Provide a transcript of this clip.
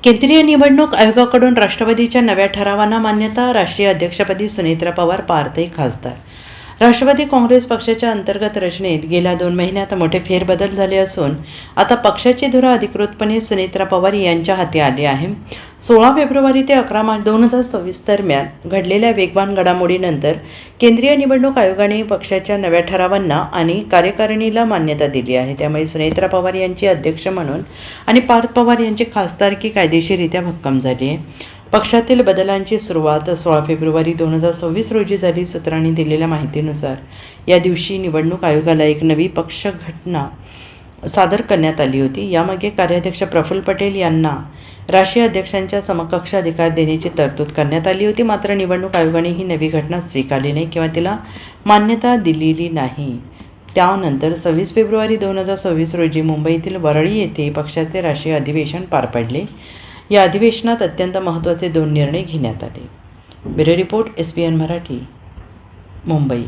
केंद्रीय निवडणूक आयोगाकडून राष्ट्रवादीच्या नव्या ठरावांना मान्यता. राष्ट्रीय अध्यक्षपदी सुनेत्रा पवार, पारधी खासदार. राष्ट्रवादी काँग्रेस पक्षाच्या अंतर्गत रचनेत गेल्या 2 महिन्यात मोठे फेरबदल झाले असून आता पक्षाची धुरा अधिकृतपणे सुनेत्रा पवार यांच्या हाती आली आहे. 16 फेब्रुवारी ते 11 मार्च 2024 दरम्यान घडलेल्या वेगवान घडामोडीनंतर केंद्रीय निवडणूक आयोगाने पक्षाच्या नव्या ठरावांना आणि कार्यकारिणीला मान्यता दिली आहे. त्यामुळे सुनेत्रा पवार यांची अध्यक्ष म्हणून आणि पार्थ पवार यांची खासदारकी कायदेशीररित्या भक्कम झाली आहे. पक्षातील बदलांची सुरुवात 16 फेब्रुवारी 2026 रोजी झाली. सूत्रांनी दिलेल्या माहितीनुसार या दिवशी निवडणूक आयोगाला एक नवी पक्ष घटना सादर करण्यात आली होती. यामागे कार्याध्यक्ष प्रफुल्ल पटेल यांना राष्ट्रीय अध्यक्षांच्या समकक्ष अधिकार देण्याची तरतूद करण्यात आली होती. मात्र निवडणूक आयोगाने ही नवी घटना स्वीकारली नाही किंवा तिला मान्यता दिलेली नाही. त्यानंतर 26 फेब्रुवारी 2026 रोजी मुंबईतील वरळी येथे पक्षाचे राष्ट्रीय अधिवेशन पार पडले. या अधिवेशनात अत्यंत महत्त्वाचे 2 निर्णय घेण्यात आले. Bureau report, SBN Marathi, Mumbai.